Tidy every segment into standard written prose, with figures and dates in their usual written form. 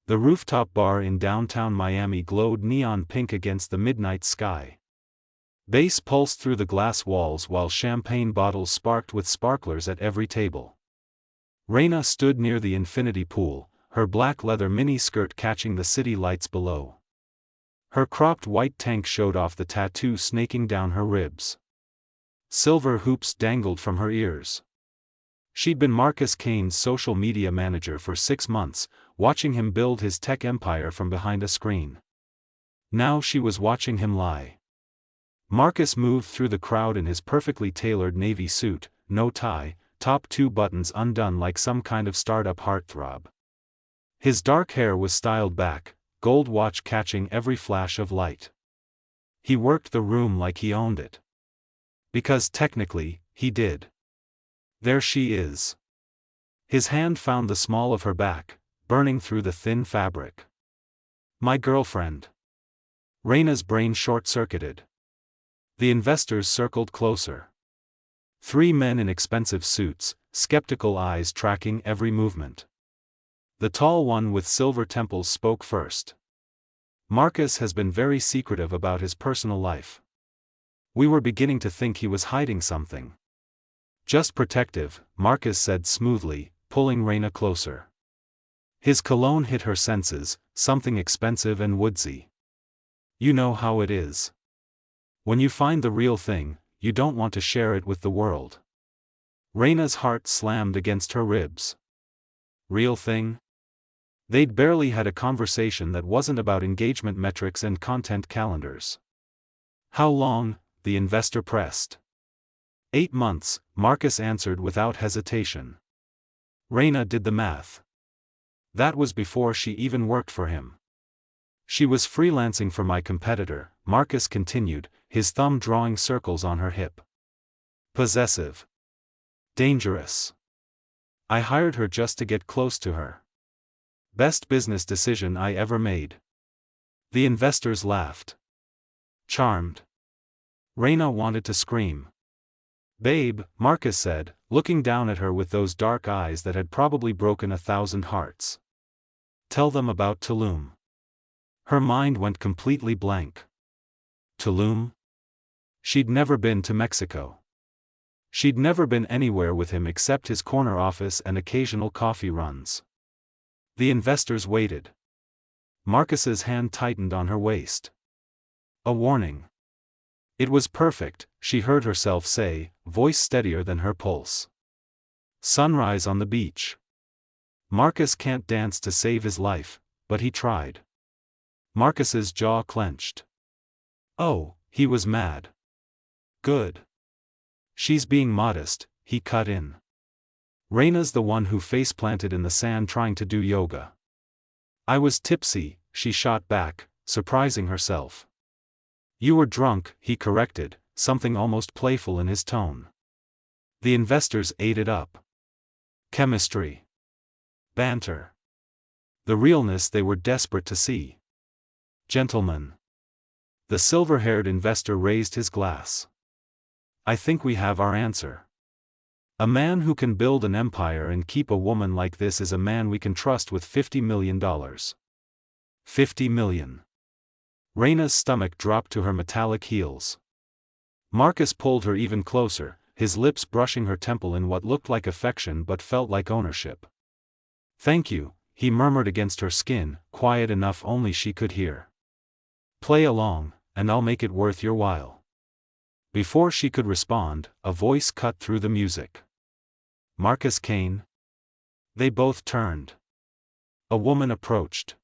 The rooftop bar in downtown Miami glowed neon pink against the midnight sky. Bass pulsed through the glass walls while champagne bottles sparked with sparklers at every table. Reyna stood near the infinity pool, her black leather mini-skirt catching the city lights below. Her cropped white tank showed off the tattoo snaking down her ribs. Silver hoops dangled from her ears. She'd been Marcus Kane's social media manager for 6 months, watching him build his tech empire from behind a screen. Now she was watching him lie. Marcus moved through the crowd in his perfectly tailored navy suit, no tie, top 2 buttons undone like some kind of startup heartthrob. His dark hair was styled back, gold watch catching every flash of light. He worked the room like he owned it. Because technically, he did. There she is. His hand found the small of her back, burning through the thin fabric. My girlfriend. Reyna's brain short-circuited. The investors circled closer. 3 men in expensive suits, skeptical eyes tracking every movement. The tall one with silver temples spoke first. Marcus has been very secretive about his personal life. We were beginning to think he was hiding something. Just protective, Marcus said smoothly, pulling Reyna closer. His cologne hit her senses, something expensive and woodsy. You know how it is. When you find the real thing, you don't want to share it with the world. Reyna's heart slammed against her ribs. Real thing? They'd barely had a conversation that wasn't about engagement metrics and content calendars. How long? The investor pressed. 8 months, Marcus answered without hesitation. Reyna did the math. That was before she even worked for him. She was freelancing for my competitor, Marcus continued, his thumb drawing circles on her hip. Possessive. Dangerous. I hired her just to get close to her. Best business decision I ever made. The investors laughed. Charmed. Reyna wanted to scream. Babe, Marcus said, looking down at her with those dark eyes that had probably broken 1,000 hearts. Tell them about Tulum. Her mind went completely blank. Tulum? She'd never been to Mexico. She'd never been anywhere with him except his corner office and occasional coffee runs. The investors waited. Marcus's hand tightened on her waist. A warning. It was perfect, she heard herself say, voice steadier than her pulse. Sunrise on the beach. Marcus can't dance to save his life, but he tried. Marcus's jaw clenched. Oh, he was mad. Good. She's being modest, he cut in. Reyna's the one who face-planted in the sand trying to do yoga. I was tipsy, she shot back, surprising herself. You were drunk, he corrected, something almost playful in his tone. The investors ate it up. Chemistry. Banter. The realness they were desperate to see. Gentlemen. The silver-haired investor raised his glass. I think we have our answer. A man who can build an empire and keep a woman like this is a man we can trust with $50 million. $50 million. Reyna's stomach dropped to her metallic heels. Marcus pulled her even closer, his lips brushing her temple in what looked like affection but felt like ownership. Thank you, he murmured against her skin, quiet enough only she could hear. Play along, and I'll make it worth your while. Before she could respond, a voice cut through the music. Marcus Kane? They both turned. A woman approached.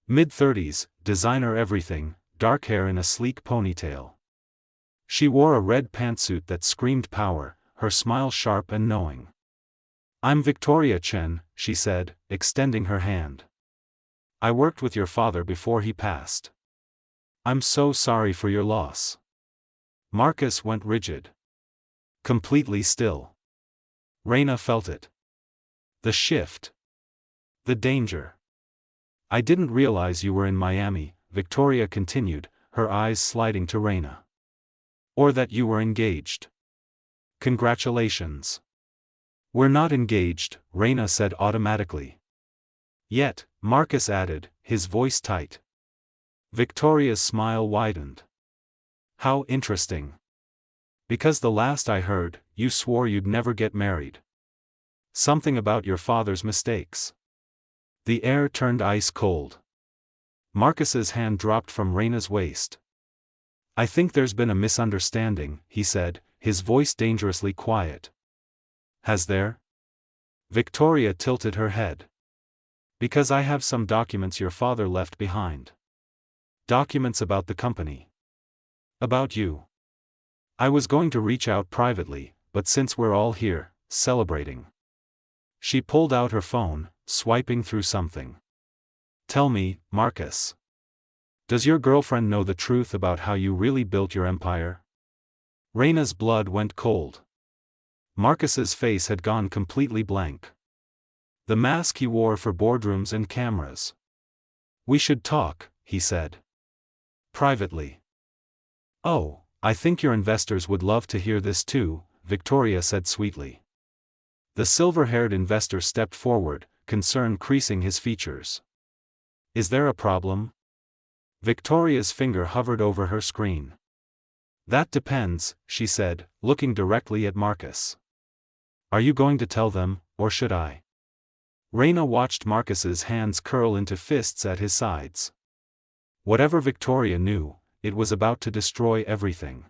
Mid-30s, designer everything, dark hair in a sleek ponytail. She wore a red pantsuit that screamed power, her smile sharp and knowing. I'm Victoria Chen, she said, extending her hand. I worked with your father before he passed. I'm so sorry for your loss. Marcus went rigid. Completely still. Reyna felt it. The shift. The danger. I didn't realize you were in Miami, Victoria continued, her eyes sliding to Reyna. Or that you were engaged. Congratulations. We're not engaged, Reyna said automatically. Yet, Marcus added, his voice tight. Victoria's smile widened. How interesting. Because the last I heard, you swore you'd never get married. Something about your father's mistakes. The air turned ice cold. Marcus's hand dropped from Reyna's waist. I think there's been a misunderstanding, he said, his voice dangerously quiet. Has there? Victoria tilted her head. Because I have some documents your father left behind. Documents about the company. About you. I was going to reach out privately, but since we're all here, celebrating. She pulled out her phone, swiping through something. Tell me, Marcus. Does your girlfriend know the truth about how you really built your empire? Reyna's blood went cold. Marcus's face had gone completely blank. The mask he wore for boardrooms and cameras. We should talk, he said. Privately. Oh, I think your investors would love to hear this too, Victoria said sweetly. The silver-haired investor stepped forward, concern creasing his features. Is there a problem? Victoria's finger hovered over her screen. That depends, she said, looking directly at Marcus. Are you going to tell them, or should I? Reyna watched Marcus's hands curl into fists at his sides. Whatever Victoria knew, it was about to destroy everything.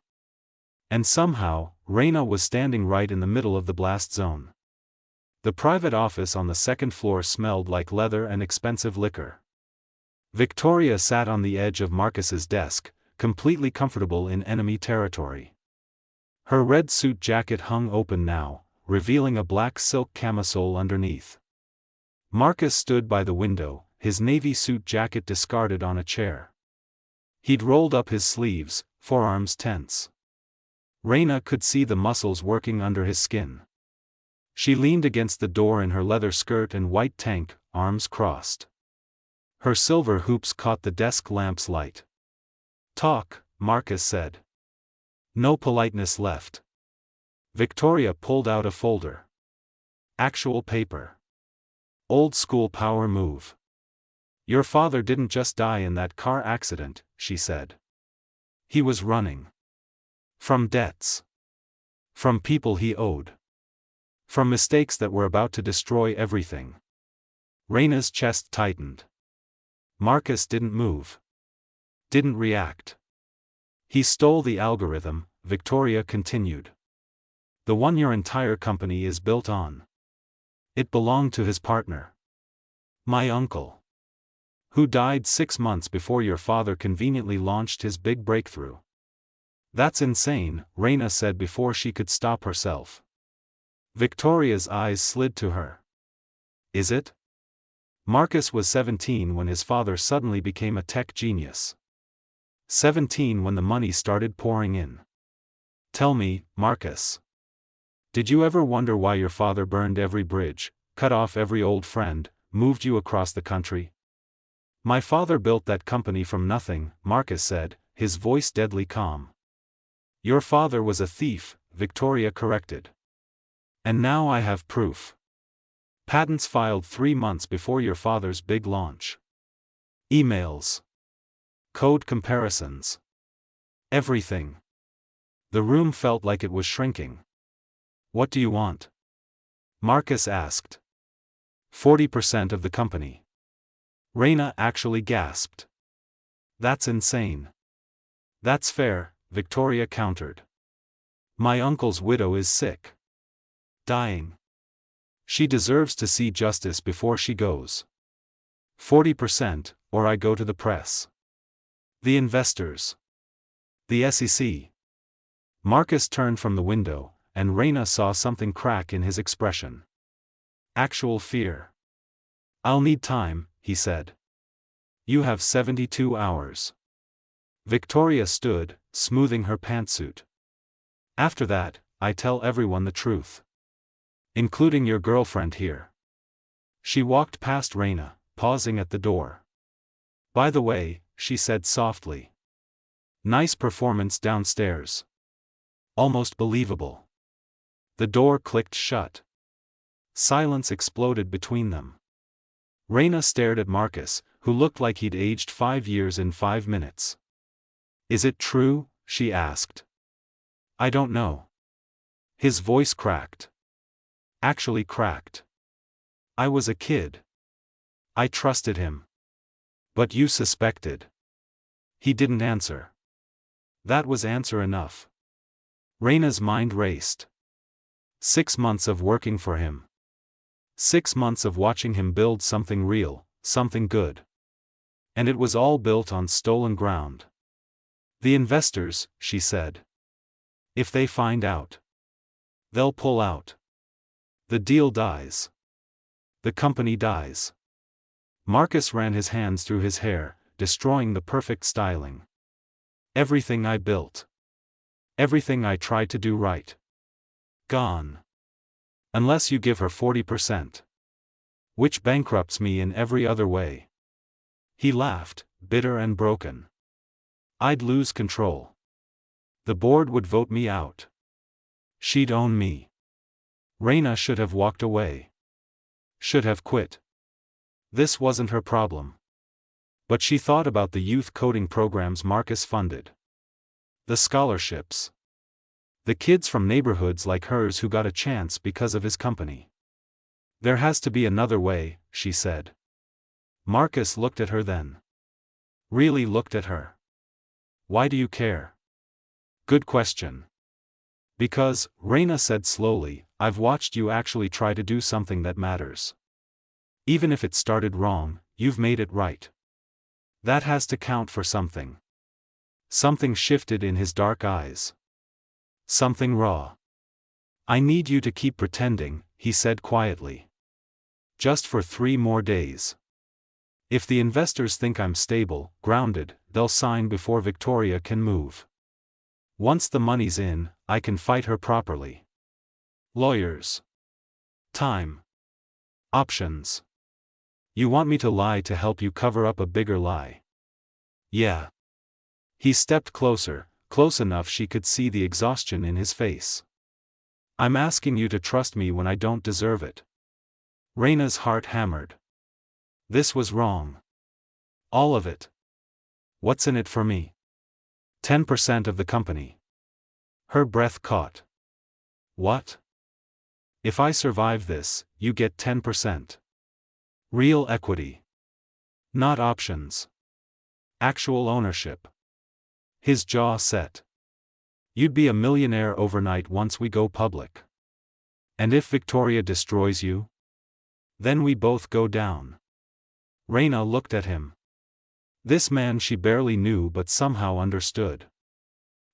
And somehow, Reyna was standing right in the middle of the blast zone. The private office on the second floor smelled like leather and expensive liquor. Victoria sat on the edge of Marcus's desk, completely comfortable in enemy territory. Her red suit jacket hung open now, revealing a black silk camisole underneath. Marcus stood by the window, his navy suit jacket discarded on a chair. He'd rolled up his sleeves, forearms tense. Reyna could see the muscles working under his skin. She leaned against the door in her leather skirt and white tank, arms crossed. Her silver hoops caught the desk lamp's light. Talk, Marcus said. No politeness left. Victoria pulled out a folder. Actual paper. Old school power move. Your father didn't just die in that car accident, she said. He was running. From debts. From people he owed. From mistakes that were about to destroy everything. Reyna's chest tightened. Marcus didn't move. Didn't react. He stole the algorithm, Victoria continued. The one your entire company is built on. It belonged to his partner. My uncle. Who died 6 months before your father conveniently launched his big breakthrough. That's insane, Reyna said before she could stop herself. Victoria's eyes slid to her. Is it? Marcus was 17 when his father suddenly became a tech genius. 17 when the money started pouring in. Tell me, Marcus. Did you ever wonder why your father burned every bridge, cut off every old friend, moved you across the country? My father built that company from nothing, Marcus said, his voice deadly calm. Your father was a thief, Victoria corrected. And now I have proof. Patents filed 3 months before your father's big launch. Emails. Code comparisons. Everything. The room felt like it was shrinking. What do you want? Marcus asked. 40% of the company. Reyna actually gasped. That's insane. That's fair, Victoria countered. My uncle's widow is sick. Dying. She deserves to see justice before she goes. 40%, or I go to the press. The investors. The SEC. Marcus turned from the window, and Reyna saw something crack in his expression. Actual fear. I'll need time, he said. You have 72 hours. Victoria stood, smoothing her pantsuit. After that, I tell everyone the truth. Including your girlfriend here. She walked past Reyna, pausing at the door. By the way, she said softly. Nice performance downstairs. Almost believable. The door clicked shut. Silence exploded between them. Reyna stared at Marcus, who looked like he'd aged 5 years in 5 minutes. Is it true? She asked. I don't know. His voice cracked. Actually cracked. I was a kid. I trusted him. But you suspected. He didn't answer. That was answer enough. Reyna's mind raced. 6 months of working for him. 6 months of watching him build something real, something good. And it was all built on stolen ground. The investors, she said. If they find out, they'll pull out. The deal dies. The company dies. Marcus ran his hands through his hair, destroying the perfect styling. Everything I built. Everything I tried to do right. Gone. Unless you give her 40%. Which bankrupts me in every other way. He laughed, bitter and broken. I'd lose control. The board would vote me out. She'd own me. Reyna should have walked away. Should have quit. This wasn't her problem. But she thought about the youth coding programs Marcus funded. The scholarships. The kids from neighborhoods like hers who got a chance because of his company. There has to be another way, she said. Marcus looked at her then. Really looked at her. Why do you care? Good question. Because, Reyna said slowly, I've watched you actually try to do something that matters. Even if it started wrong, you've made it right. That has to count for something. Something shifted in his dark eyes. Something raw. I need you to keep pretending, he said quietly. Just for 3 more days. If the investors think I'm stable, grounded, they'll sign before Victoria can move. Once the money's in, I can fight her properly. Lawyers. Time. Options. You want me to lie to help you cover up a bigger lie? Yeah. He stepped closer, close enough she could see the exhaustion in his face. I'm asking you to trust me when I don't deserve it. Reyna's heart hammered. This was wrong. All of it. What's in it for me? 10% of the company. Her breath caught. What? If I survive this, you get 10%. Real equity. Not options. Actual ownership. His jaw set. You'd be a millionaire overnight once we go public. And if Victoria destroys you? Then we both go down. Reyna looked at him. This man she barely knew but somehow understood.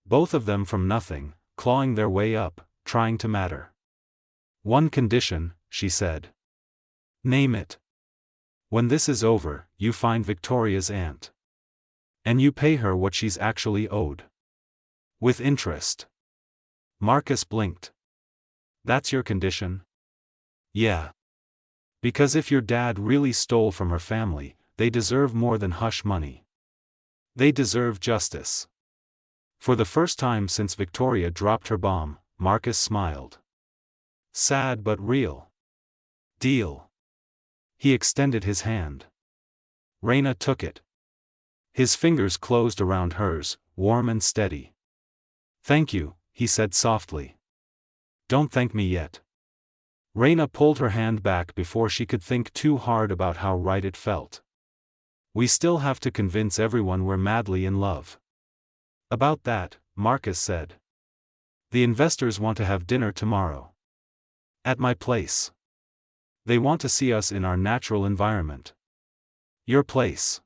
Both of them from nothing, clawing their way up, trying to matter. One condition, she said. Name it. When this is over, you find Victoria's aunt. And you pay her what she's actually owed. With interest. Marcus blinked. That's your condition? Yeah. Because if your dad really stole from her family, they deserve more than hush money. They deserve justice. For the first time since Victoria dropped her bomb, Marcus smiled. Sad but real. Deal. He extended his hand. Reyna took it. His fingers closed around hers, warm and steady. Thank you, he said softly. Don't thank me yet. Reyna pulled her hand back before she could think too hard about how right it felt. We still have to convince everyone we're madly in love. About that, Marcus said. The investors want to have dinner tomorrow. At my place. They want to see us in our natural environment. Your place.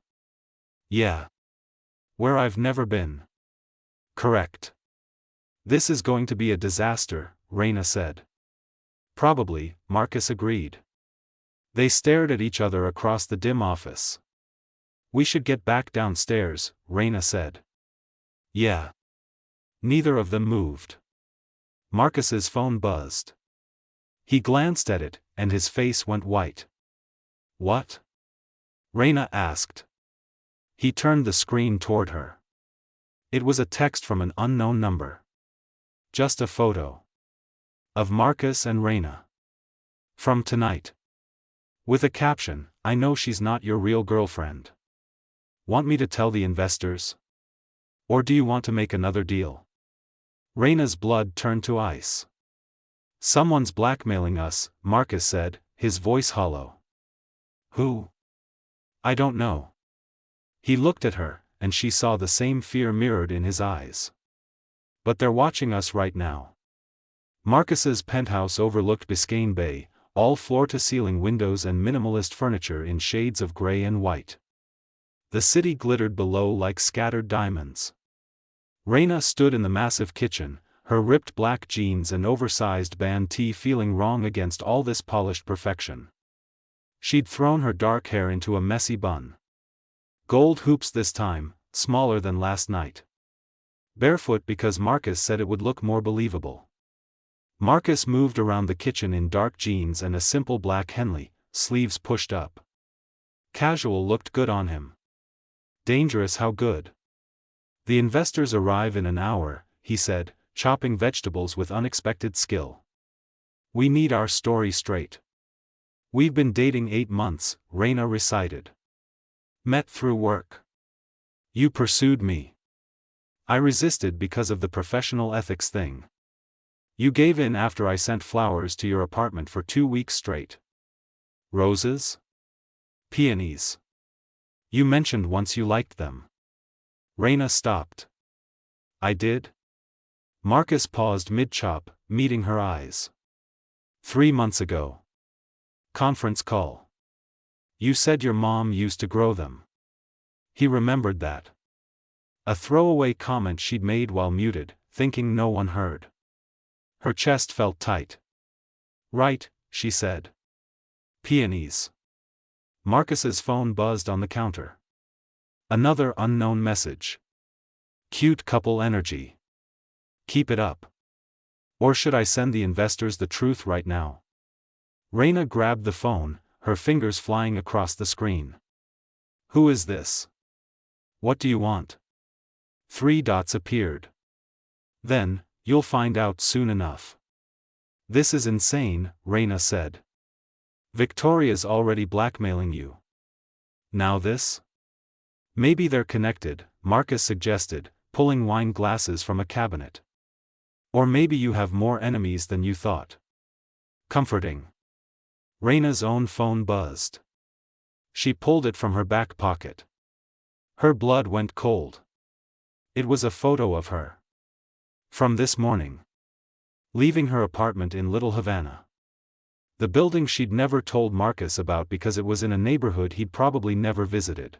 Yeah. Where I've never been. Correct. This is going to be a disaster, Reyna said. Probably, Marcus agreed. They stared at each other across the dim office. We should get back downstairs, Reyna said. Yeah. Neither of them moved. Marcus's phone buzzed. He glanced at it, and his face went white. What? Reyna asked. He turned the screen toward her. It was a text from an unknown number. Just a photo. Of Marcus and Reyna. From tonight. With a caption, I know she's not your real girlfriend. Want me to tell the investors? Or do you want to make another deal? Reyna's blood turned to ice. Someone's blackmailing us, Marcus said, his voice hollow. Who? I don't know. He looked at her, and she saw the same fear mirrored in his eyes. But they're watching us right now. Marcus's penthouse overlooked Biscayne Bay, all floor-to-ceiling windows and minimalist furniture in shades of gray and white. The city glittered below like scattered diamonds. Reyna stood in the massive kitchen, her ripped black jeans and oversized band tee feeling wrong against all this polished perfection. She'd thrown her dark hair into a messy bun. Gold hoops this time, smaller than last night. Barefoot because Marcus said it would look more believable. Marcus moved around the kitchen in dark jeans and a simple black Henley, sleeves pushed up. Casual looked good on him. Dangerous how good. The investors arrive in an hour, he said, chopping vegetables with unexpected skill. We need our story straight. We've been dating 8 months, Reyna recited. Met through work. You pursued me. I resisted because of the professional ethics thing. You gave in after I sent flowers to your apartment for 2 weeks straight. Roses? Peonies. You mentioned once you liked them. Reyna stopped. I did? Marcus paused mid-chop, meeting her eyes. 3 months ago. Conference call. You said your mom used to grow them. He remembered that. A throwaway comment she'd made while muted, thinking no one heard. Her chest felt tight. Right, she said. Peonies. Marcus's phone buzzed on the counter. Another unknown message. Cute couple energy. Keep it up. Or should I send the investors the truth right now? Reyna grabbed the phone, her fingers flying across the screen. Who is this? What do you want? 3 dots appeared. Then, you'll find out soon enough. This is insane, Reyna said. Victoria's already blackmailing you. Now this? Maybe they're connected, Marcus suggested, pulling wine glasses from a cabinet. Or maybe you have more enemies than you thought. Comforting. Reyna's own phone buzzed. She pulled it from her back pocket. Her blood went cold. It was a photo of her. From this morning. Leaving her apartment in Little Havana. The building she'd never told Marcus about because it was in a neighborhood he'd probably never visited.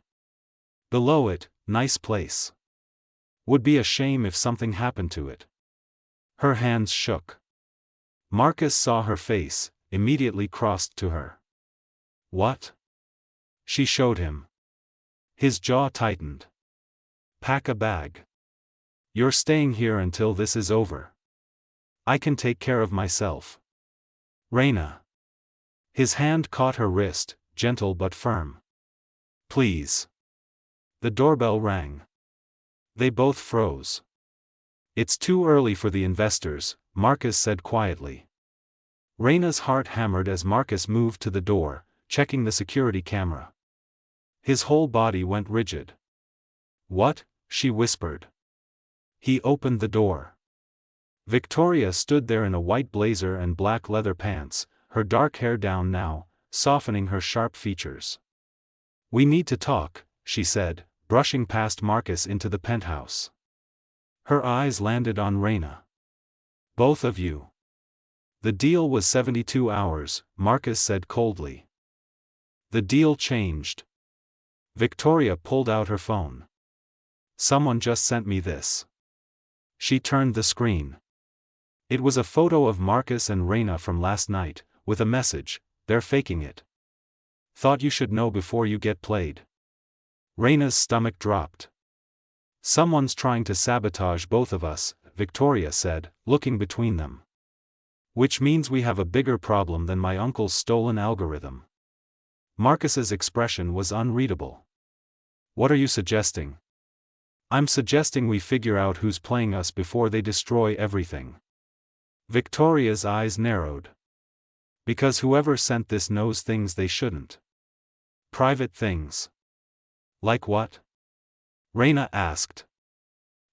Below it, nice place. Would be a shame if something happened to it. Her hands shook. Marcus saw her face, immediately crossed to her. What? She showed him. His jaw tightened. Pack a bag. You're staying here until this is over. I can take care of myself. Reyna. His hand caught her wrist, gentle but firm. Please. The doorbell rang. They both froze. It's too early for the investors, Marcus said quietly. Reyna's heart hammered as Marcus moved to the door, checking the security camera. His whole body went rigid. What? She whispered. He opened the door. Victoria stood there in a white blazer and black leather pants, her dark hair down now, softening her sharp features. We need to talk, she said, brushing past Marcus into the penthouse. Her eyes landed on Reyna. Both of you. The deal was 72 hours, Marcus said coldly. The deal changed. Victoria pulled out her phone. Someone just sent me this. She turned the screen. It was a photo of Marcus and Reyna from last night, with a message, they're faking it. Thought you should know before you get played. Reyna's stomach dropped. Someone's trying to sabotage both of us, Victoria said, looking between them. Which means we have a bigger problem than my uncle's stolen algorithm. Marcus's expression was unreadable. What are you suggesting? I'm suggesting we figure out who's playing us before they destroy everything. Victoria's eyes narrowed. Because whoever sent this knows things they shouldn't. Private things. Like what? Reyna asked.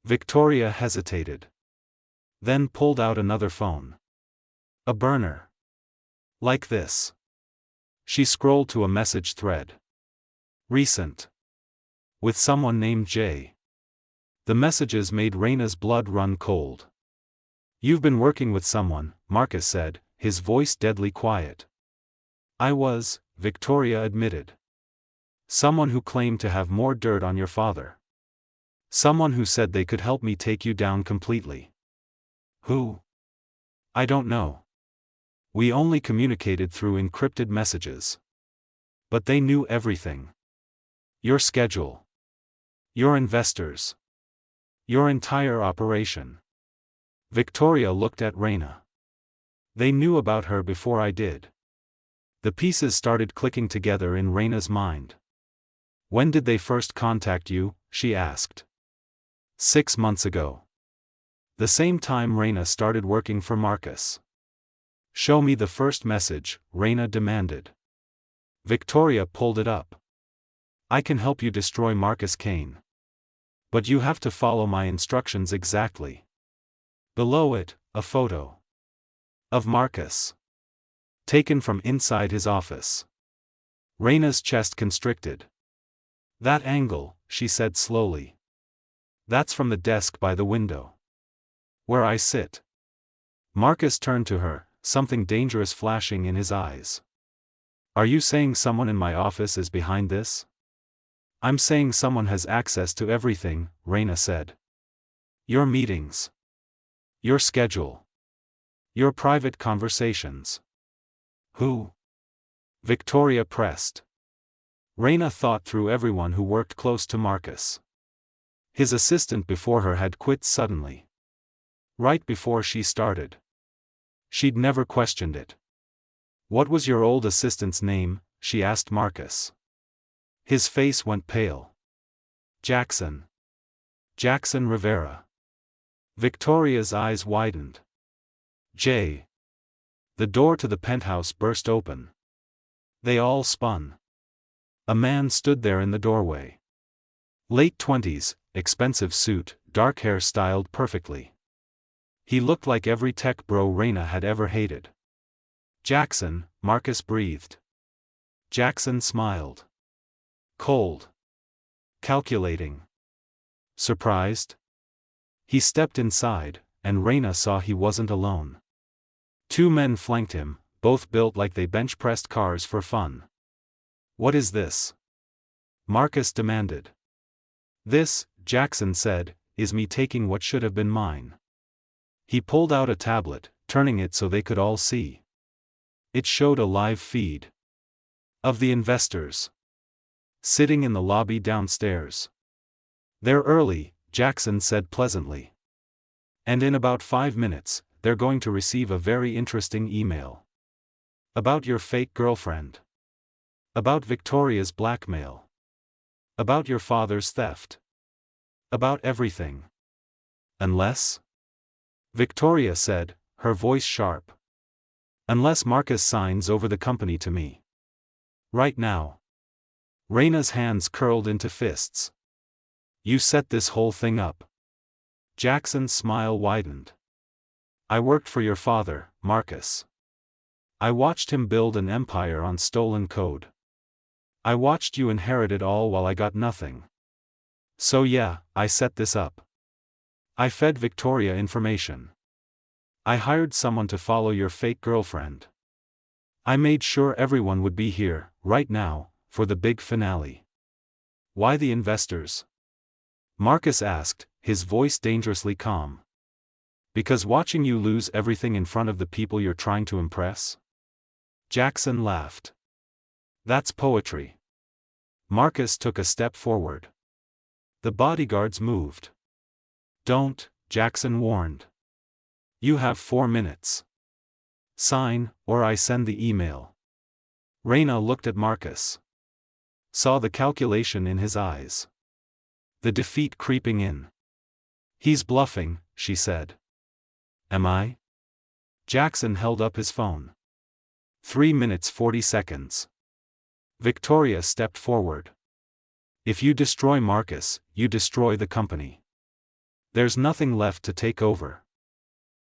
Victoria hesitated. Then pulled out another phone. A burner. Like this. She scrolled to a message thread. Recent. With someone named Jay. The messages made Reyna's blood run cold. You've been working with someone, Marcus said, his voice deadly quiet. I was, Victoria admitted. Someone who claimed to have more dirt on your father. Someone who said they could help me take you down completely. Who? I don't know. We only communicated through encrypted messages. But they knew everything. Your schedule. Your investors. Your entire operation. Victoria looked at Reyna. They knew about her before I did. The pieces started clicking together in Reyna's mind. When did they first contact you? She asked. 6 months ago. The same time Reyna started working for Marcus. Show me the first message, Reyna demanded. Victoria pulled it up. I can help you destroy Marcus Kane. But you have to follow my instructions exactly. Below it, a photo. Of Marcus. Taken from inside his office. Reyna's chest constricted. That angle, she said slowly. That's from the desk by the window. Where I sit. Marcus turned to her, something dangerous flashing in his eyes. Are you saying someone in my office is behind this? I'm saying someone has access to everything, Reyna said. Your meetings. Your schedule. Your private conversations. Who? Victoria pressed. Reyna thought through everyone who worked close to Marcus. His assistant before her had quit suddenly. Right before she started. She'd never questioned it. What was your old assistant's name? She asked Marcus. His face went pale. Jackson. Jackson Rivera. Victoria's eyes widened. Jay. The door to the penthouse burst open. They all spun. A man stood there in the doorway. Late 20s, expensive suit, dark hair styled perfectly. He looked like every tech bro Reyna had ever hated. Jackson, Marcus breathed. Jackson smiled. Cold. Calculating. Surprised? He stepped inside, and Reyna saw he wasn't alone. 2 men flanked him, both built like they bench-pressed cars for fun. What is this? Marcus demanded. This, Jackson said, is me taking what should have been mine. He pulled out a tablet, turning it so they could all see. It showed a live feed. Of the investors. Sitting in the lobby downstairs. They're early, Jackson said pleasantly. And in about 5 minutes, they're going to receive a very interesting email. About your fake girlfriend. About Victoria's blackmail. About your father's theft. About everything. Unless? Victoria said, her voice sharp. Unless Marcus signs over the company to me. Right now. Reyna's hands curled into fists. You set this whole thing up. Jackson's smile widened. I worked for your father, Marcus. I watched him build an empire on stolen code. I watched you inherit it all while I got nothing. So yeah, I set this up. I fed Victoria information. I hired someone to follow your fake girlfriend. I made sure everyone would be here, right now, for the big finale. Why the investors? Marcus asked, his voice dangerously calm. Because watching you lose everything in front of the people you're trying to impress? Jackson laughed. That's poetry. Marcus took a step forward. The bodyguards moved. Don't, Jackson warned. You have 4 minutes. Sign, or I send the email. Reyna looked at Marcus. Saw the calculation in his eyes. The defeat creeping in. He's bluffing, she said. Am I? Jackson held up his phone. 3 minutes 40 seconds. Victoria stepped forward. If you destroy Marcus, you destroy the company. There's nothing left to take over.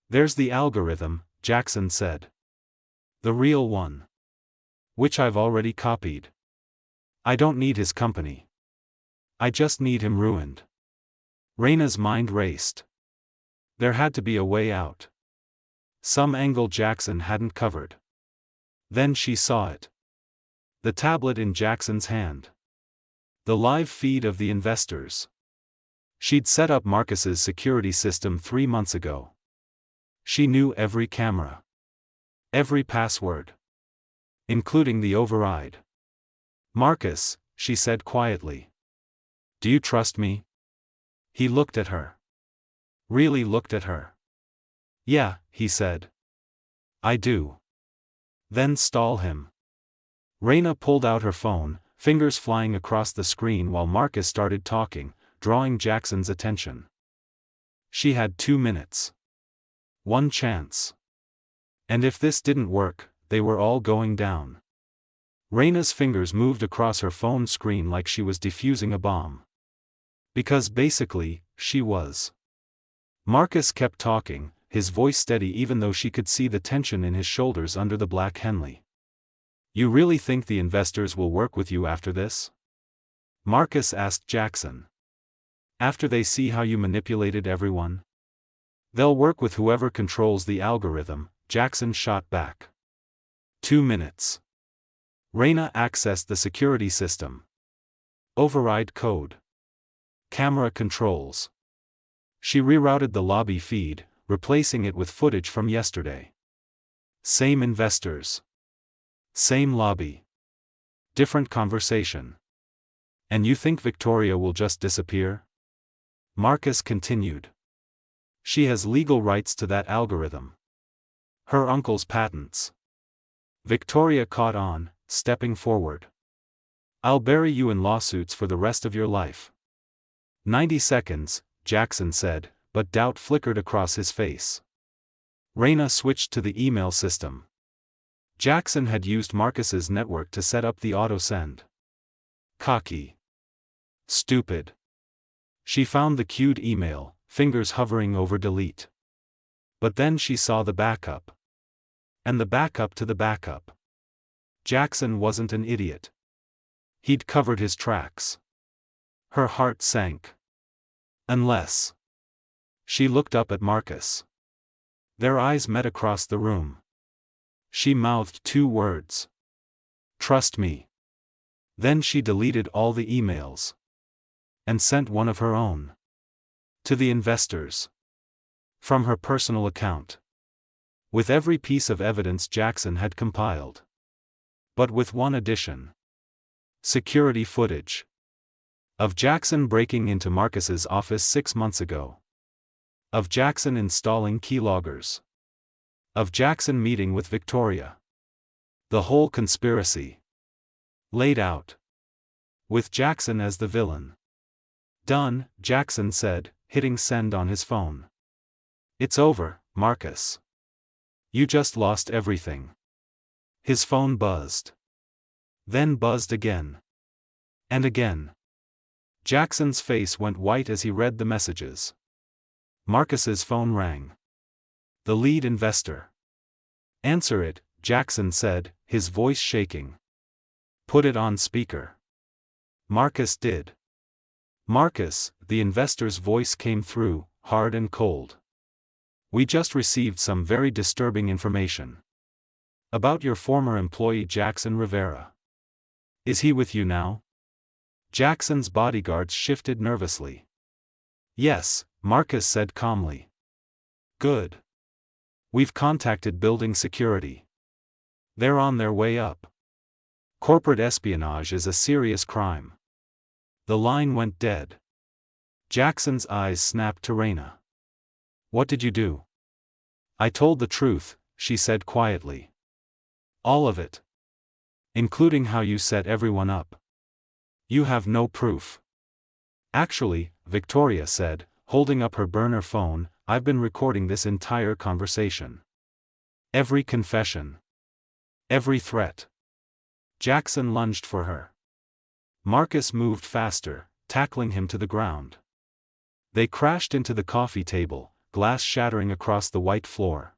There's the algorithm, Jackson said. The real one. Which I've already copied. I don't need his company. I just need him ruined. Reyna's mind raced. There had to be a way out. Some angle Jackson hadn't covered. Then she saw it. The tablet in Jackson's hand. The live feed of the investors. She'd set up Marcus's security system 3 months ago. She knew every camera. Every password. Including the override. Marcus, she said quietly. Do you trust me? He looked at her. Really looked at her. Yeah, he said. I do. Then stall him. Reyna pulled out her phone, fingers flying across the screen while Marcus started talking, drawing Jackson's attention. She had 2 minutes. One chance. And if this didn't work, they were all going down. Reyna's fingers moved across her phone screen like she was defusing a bomb. Because basically, she was. Marcus kept talking, his voice steady even though she could see the tension in his shoulders under the black Henley. You really think the investors will work with you after this? Marcus asked Jackson. After they see how you manipulated everyone? They'll work with whoever controls the algorithm, Jackson shot back. 2 minutes. Reyna accessed the security system. Override code. Camera controls. She rerouted the lobby feed, replacing it with footage from yesterday. Same investors. Same lobby. Different conversation. And you think Victoria will just disappear? Marcus continued. She has legal rights to that algorithm. Her uncle's patents. Victoria caught on, stepping forward. I'll bury you in lawsuits for the rest of your life. 90 seconds, Jackson said, but doubt flickered across his face. Reyna switched to the email system. Jackson had used Marcus's network to set up the auto-send. Cocky. Stupid. She found the queued email, fingers hovering over delete. But then she saw the backup. And the backup to the backup. Jackson wasn't an idiot. He'd covered his tracks. Her heart sank. Unless. She looked up at Marcus. Their eyes met across the room. She mouthed 2 words. Trust me. Then she deleted all the emails. And sent one of her own. To the investors. From her personal account. With every piece of evidence Jackson had compiled. But with one addition. Security footage. Of Jackson breaking into Marcus's office 6 months ago. Of Jackson installing keyloggers. Of Jackson meeting with Victoria. The whole conspiracy. Laid out. With Jackson as the villain. Done, Jackson said, hitting send on his phone. It's over, Marcus. You just lost everything. His phone buzzed. Then buzzed again. And again. Jackson's face went white as he read the messages. Marcus's phone rang. The lead investor. Answer it, Jackson said, his voice shaking. Put it on speaker. Marcus did. Marcus, the investor's voice came through, hard and cold. We just received some very disturbing information. About your former employee Jackson Rivera. Is he with you now? Jackson's bodyguards shifted nervously. Yes, Marcus said calmly. Good. We've contacted building security. They're on their way up. Corporate espionage is a serious crime. The line went dead. Jackson's eyes snapped to Reyna. What did you do? I told the truth, she said quietly. All of it. Including how you set everyone up. You have no proof. Actually, Victoria said, holding up her burner phone, I've been recording this entire conversation. Every confession. Every threat. Jackson lunged for her. Marcus moved faster, tackling him to the ground. They crashed into the coffee table, glass shattering across the white floor.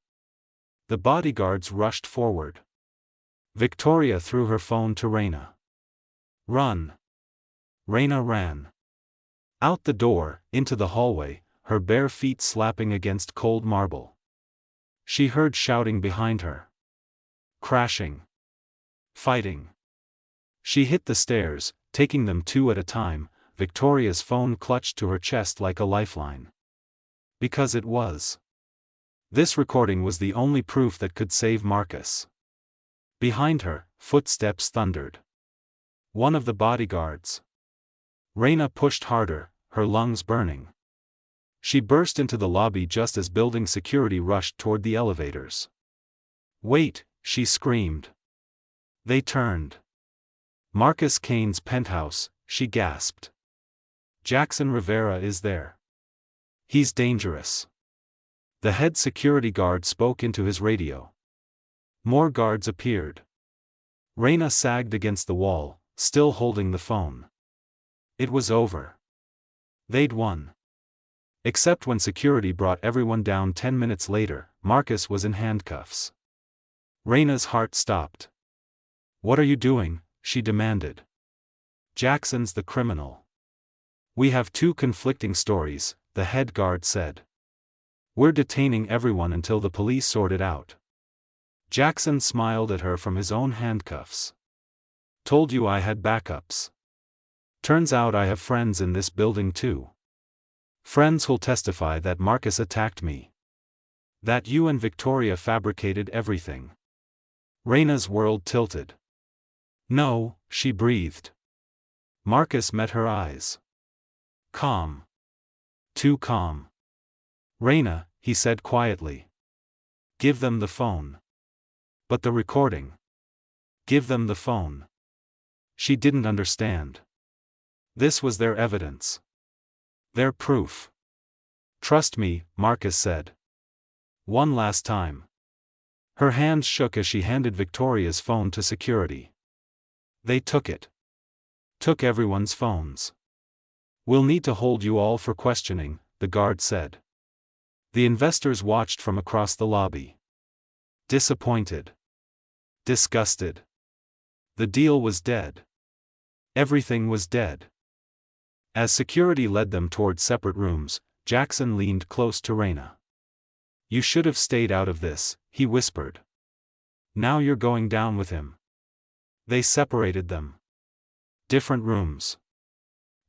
The bodyguards rushed forward. Victoria threw her phone to Reyna. "Run!" Reyna ran. Out the door, into the hallway, her bare feet slapping against cold marble. She heard shouting behind her. Crashing. Fighting. She hit the stairs, taking them two at a time, Victoria's phone clutched to her chest like a lifeline. Because it was. This recording was the only proof that could save Marcus. Behind her, footsteps thundered. One of the bodyguards. Reyna pushed harder, her lungs burning. She burst into the lobby just as building security rushed toward the elevators. "Wait," she screamed. They turned. Marcus Kane's penthouse, she gasped. Jackson Rivera is there. He's dangerous. The head security guard spoke into his radio. More guards appeared. Reyna sagged against the wall, still holding the phone. It was over. They'd won. Except when security brought everyone down 10 minutes later, Marcus was in handcuffs. Reyna's heart stopped. "What are you doing?" she demanded. "Jackson's the criminal." "We have two conflicting stories," the head guard said. "We're detaining everyone until the police sort it out." Jackson smiled at her from his own handcuffs. "Told you I had backups. Turns out I have friends in this building too. Friends who'll testify that Marcus attacked me. That you and Victoria fabricated everything." Reyna's world tilted. "No," she breathed. Marcus met her eyes. Calm. Too calm. "Reyna," he said quietly. "Give them the phone." "But the recording." "Give them the phone." She didn't understand. This was their evidence. Their proof. "Trust me," Marcus said. "One last time." Her hands shook as she handed Victoria's phone to security. They took it. Took everyone's phones. "We'll need to hold you all for questioning," the guard said. The investors watched from across the lobby. Disappointed. Disgusted. The deal was dead. Everything was dead. As security led them toward separate rooms, Jackson leaned close to Reyna. "You should have stayed out of this," he whispered. "Now you're going down with him." They separated them. Different rooms.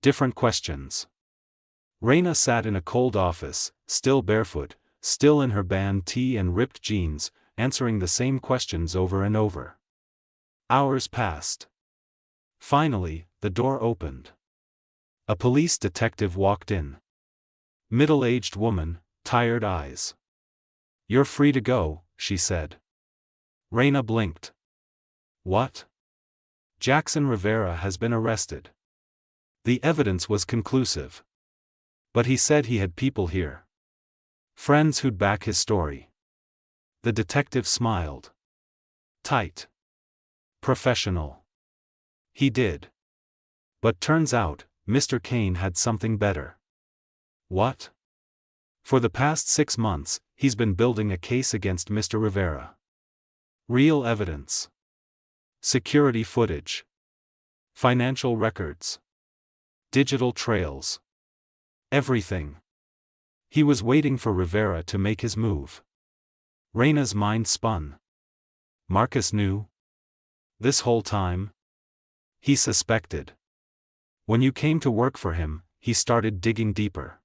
Different questions. Reyna sat in a cold office, still barefoot, still in her band tee and ripped jeans, answering the same questions over and over. Hours passed. Finally, the door opened. A police detective walked in. Middle-aged woman, tired eyes. "You're free to go," she said. Reyna blinked. "What?" "Jackson Rivera has been arrested. The evidence was conclusive. But he said he had people here. Friends who'd back his story." The detective smiled. Tight. Professional. He did. But turns out, Mr. Kane had something better. "What?" "For the past 6 months, he's been building a case against Mr. Rivera. Real evidence. Security footage. Financial records. Digital trails. Everything. He was waiting for Rivera to make his move." Reyna's mind spun. Marcus knew? This whole time? He suspected. When you came to work for him, he started digging deeper.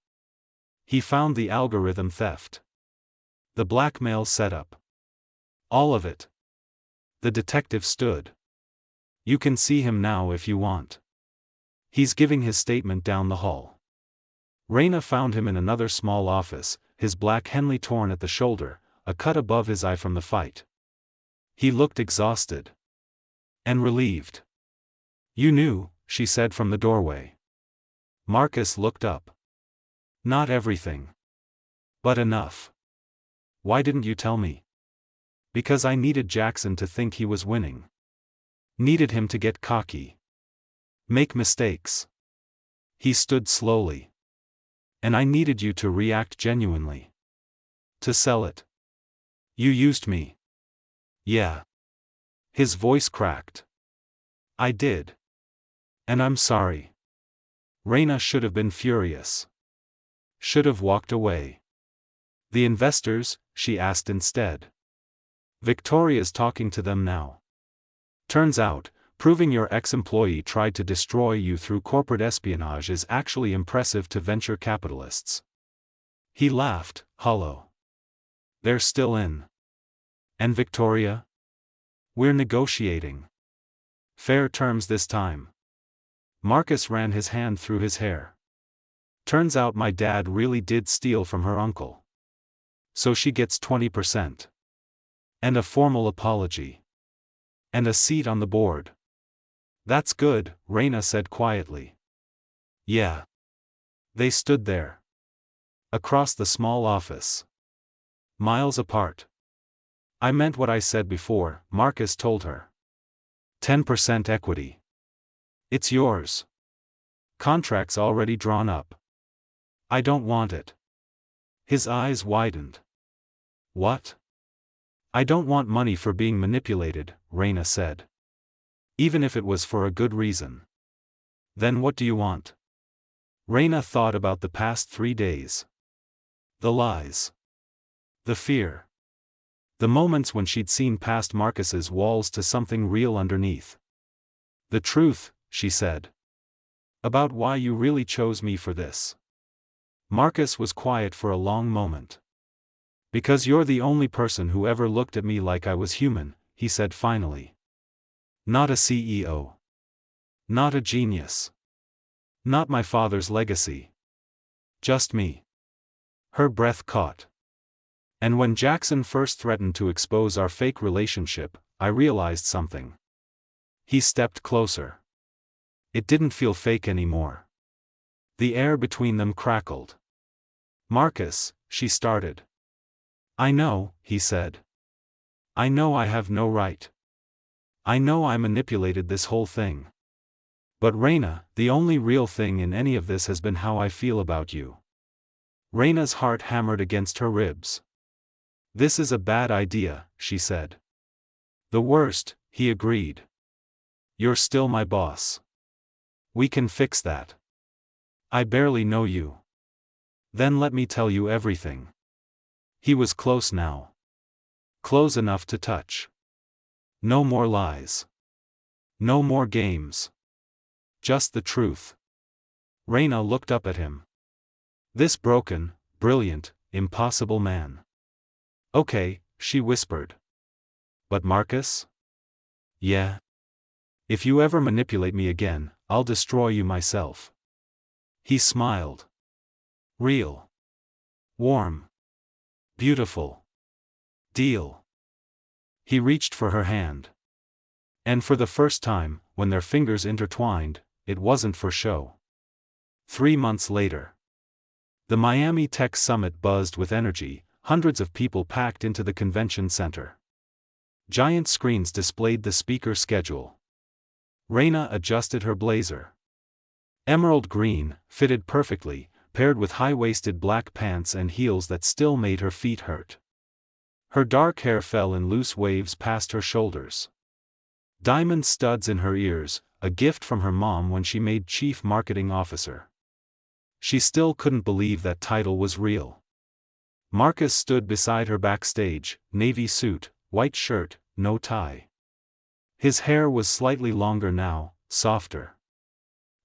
He found the algorithm theft. The blackmail setup. All of it. The detective stood. "You can see him now if you want. He's giving his statement down the hall." Reyna found him in another small office, his black Henley torn at the shoulder, a cut above his eye from the fight. He looked exhausted. And relieved. "You knew," she said from the doorway. Marcus looked up. "Not everything. But enough." "Why didn't you tell me?" "Because I needed Jackson to think he was winning." Needed him to get cocky. Make mistakes. He stood slowly. And I needed you to react genuinely. To sell it. You used me. Yeah. His voice cracked. I did. And I'm sorry. Reyna should have been furious. Should have walked away. The investors, she asked instead. Victoria's talking to them now. Turns out, proving your ex-employee tried to destroy you through corporate espionage is actually impressive to venture capitalists. He laughed, hollow. They're still in. And Victoria? We're negotiating. Fair terms this time. Marcus ran his hand through his hair. Turns out my dad really did steal from her uncle. So she gets 20%. And a formal apology. And a seat on the board. That's good, Reyna said quietly. Yeah. They stood there. Across the small office. Miles apart. I meant what I said before, Marcus told her. 10% equity. It's yours. Contract's already drawn up. I don't want it. His eyes widened. What? I don't want money for being manipulated, Reyna said. Even if it was for a good reason. Then what do you want? Reyna thought about the past 3 days. The lies. The fear. The moments when she'd seen past Marcus's walls to something real underneath. The truth, she said. About why you really chose me for this. Marcus was quiet for a long moment. Because you're the only person who ever looked at me like I was human, he said finally. Not a CEO. Not a genius. Not my father's legacy. Just me. Her breath caught. And when Jackson first threatened to expose our fake relationship, I realized something. He stepped closer. It didn't feel fake anymore. The air between them crackled. Marcus, she started. I know, he said. I know I have no right. I know I manipulated this whole thing. But Reyna, the only real thing in any of this has been how I feel about you. Reyna's heart hammered against her ribs. This is a bad idea, she said. The worst, he agreed. You're still my boss. We can fix that. I barely know you. Then let me tell you everything. He was close now. Close enough to touch. No more lies. No more games. Just the truth. Reyna looked up at him. This broken, brilliant, impossible man. Okay, she whispered. But Marcus? Yeah. If you ever manipulate me again, I'll destroy you myself. He smiled. Real. Warm. Beautiful. Deal. He reached for her hand. And for the first time, when their fingers intertwined, it wasn't for show. 3 months later. The Miami Tech Summit buzzed with energy, hundreds of people packed into the convention center. Giant screens displayed the speaker schedule. Reyna adjusted her blazer. Emerald green, fitted perfectly, paired with high-waisted black pants and heels that still made her feet hurt. Her dark hair fell in loose waves past her shoulders. Diamond studs in her ears, a gift from her mom when she made chief marketing officer. She still couldn't believe that title was real. Marcus stood beside her backstage, navy suit, white shirt, no tie. His hair was slightly longer now, softer.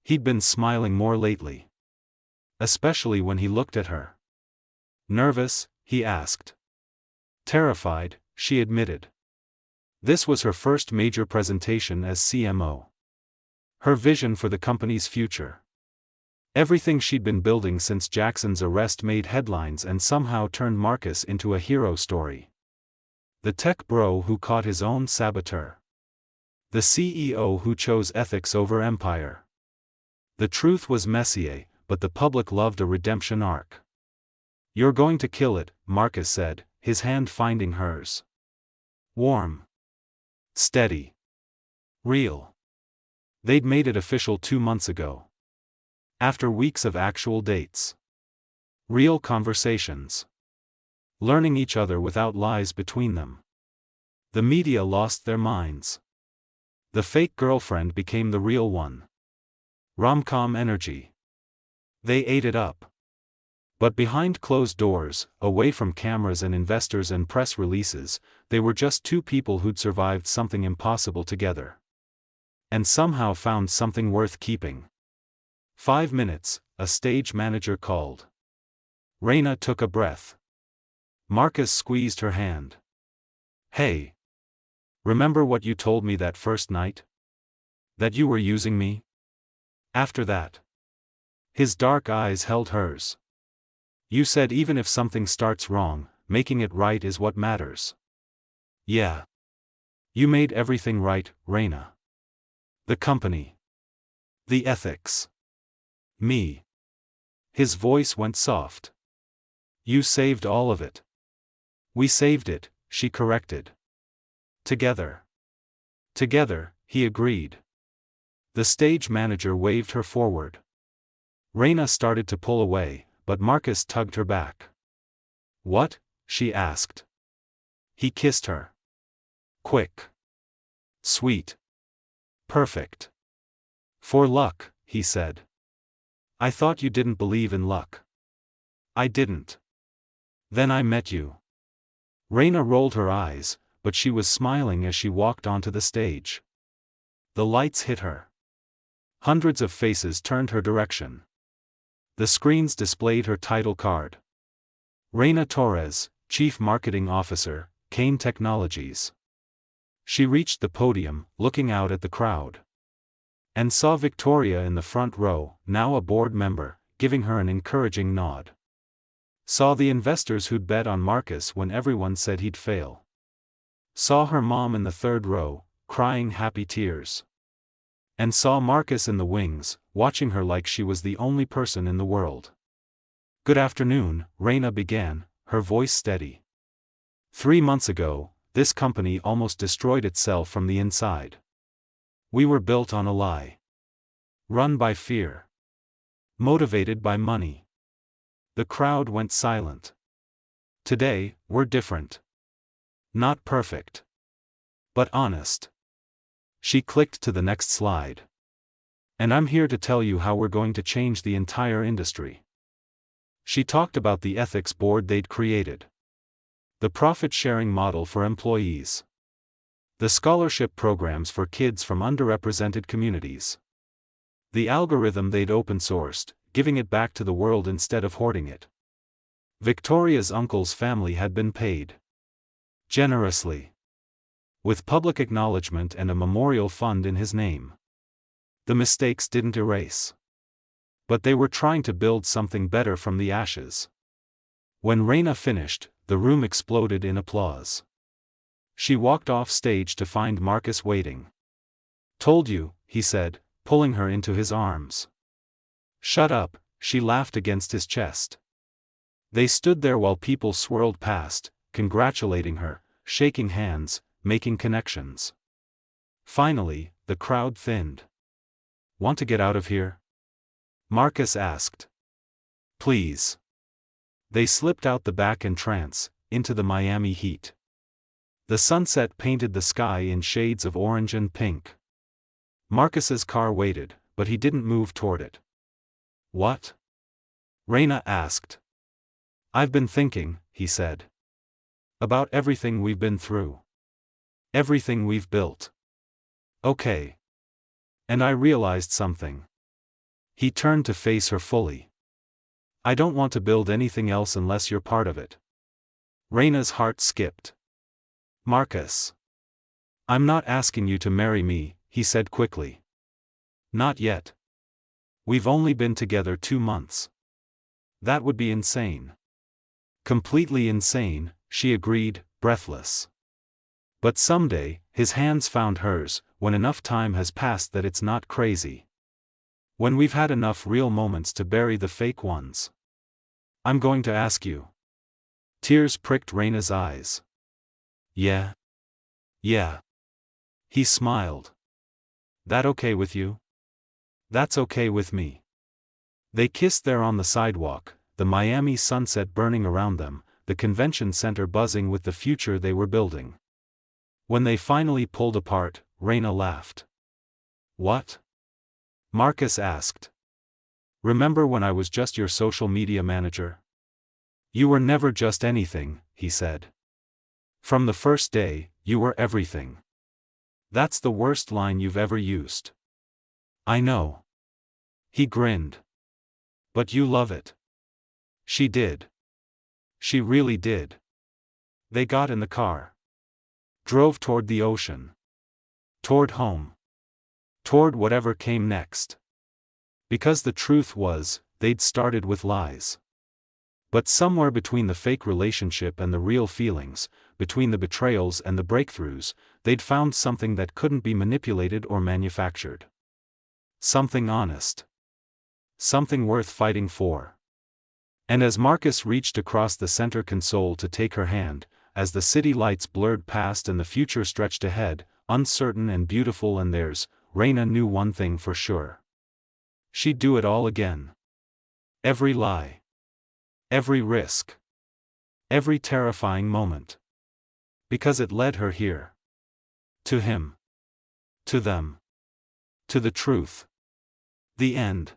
He'd been smiling more lately. Especially when he looked at her. Nervous, he asked. Terrified, she admitted. This was her first major presentation as CMO. Her vision for the company's future. Everything she'd been building since Jackson's arrest made headlines and somehow turned Marcus into a hero story. The tech bro who caught his own saboteur. The CEO who chose ethics over empire. The truth was messy, but the public loved a redemption arc. You're going to kill it, Marcus said, his hand finding hers. Warm. Steady. Real. They'd made it official 2 months ago. After weeks of actual dates. Real conversations. Learning each other without lies between them. The media lost their minds. The fake girlfriend became the real one. Rom-com energy. They ate it up. But behind closed doors, away from cameras and investors and press releases, they were just two people who'd survived something impossible together. And somehow found something worth keeping. 5 minutes, a stage manager called. Reyna took a breath. Marcus squeezed her hand. Hey. Remember what you told me that first night? That you were using me? After that. His dark eyes held hers. You said even if something starts wrong, making it right is what matters. Yeah. You made everything right, Reyna. The company. The ethics. Me. His voice went soft. You saved all of it. We saved it, she corrected. Together. Together, he agreed. The stage manager waved her forward. Reyna started to pull away, but Marcus tugged her back. What? She asked. He kissed her. Quick. Sweet. Perfect. For luck, he said. I thought you didn't believe in luck. I didn't. Then I met you. Reyna rolled her eyes, but she was smiling as she walked onto the stage. The lights hit her. Hundreds of faces turned her direction. The screens displayed her title card. Reyna Torres, Chief Marketing Officer, Kane Technologies. She reached the podium, looking out at the crowd. And saw Victoria in the front row, now a board member, giving her an encouraging nod. Saw the investors who'd bet on Marcus when everyone said he'd fail. Saw her mom in the third row, crying happy tears. And saw Marcus in the wings, watching her like she was the only person in the world. Good afternoon, Reyna began, her voice steady. 3 months ago, this company almost destroyed itself from the inside. We were built on a lie. Run by fear. Motivated by money. The crowd went silent. Today, we're different. Not perfect. But honest. She clicked to the next slide. And I'm here to tell you how we're going to change the entire industry. She talked about the ethics board they'd created. The profit-sharing model for employees. The scholarship programs for kids from underrepresented communities. The algorithm they'd open-sourced, giving it back to the world instead of hoarding it. Victoria's uncle's family had been paid. Generously. With public acknowledgement and a memorial fund in his name. The mistakes didn't erase. But they were trying to build something better from the ashes. When Reyna finished, the room exploded in applause. She walked off stage to find Marcus waiting. Told you, he said, pulling her into his arms. Shut up, she laughed against his chest. They stood there while people swirled past, congratulating her, shaking hands, making connections. Finally, the crowd thinned. Want to get out of here? Marcus asked. Please. They slipped out the back entrance, into the Miami heat. The sunset painted the sky in shades of orange and pink. Marcus's car waited, but he didn't move toward it. What? Reyna asked. I've been thinking, he said. About everything we've been through. Everything we've built. Okay. And I realized something. He turned to face her fully. I don't want to build anything else unless you're part of it. Reyna's heart skipped. Marcus. I'm not asking you to marry me, he said quickly. Not yet. We've only been together 2 months. That would be insane. Completely insane, she agreed, breathless. But someday, his hands found hers, when enough time has passed that it's not crazy. When we've had enough real moments to bury the fake ones. I'm going to ask you. Tears pricked Reyna's eyes. Yeah. Yeah. He smiled. That okay with you? That's okay with me. They kissed there on the sidewalk, the Miami sunset burning around them, the convention center buzzing with the future they were building. When they finally pulled apart, Reyna laughed. What? Marcus asked. Remember when I was just your social media manager? You were never just anything, he said. From the first day, you were everything. That's the worst line you've ever used. I know. He grinned. But you love it. She did. She really did. They got in the car. Drove toward the ocean. Toward home. Toward whatever came next. Because the truth was, they'd started with lies. But somewhere between the fake relationship and the real feelings, between the betrayals and the breakthroughs, they'd found something that couldn't be manipulated or manufactured. Something honest. Something worth fighting for. And as Marcus reached across the center console to take her hand, as the city lights blurred past and the future stretched ahead, uncertain and beautiful and theirs, Reyna knew one thing for sure. She'd do it all again. Every lie. Every risk. Every terrifying moment. Because it led her here. To him. To them. To the truth. The end.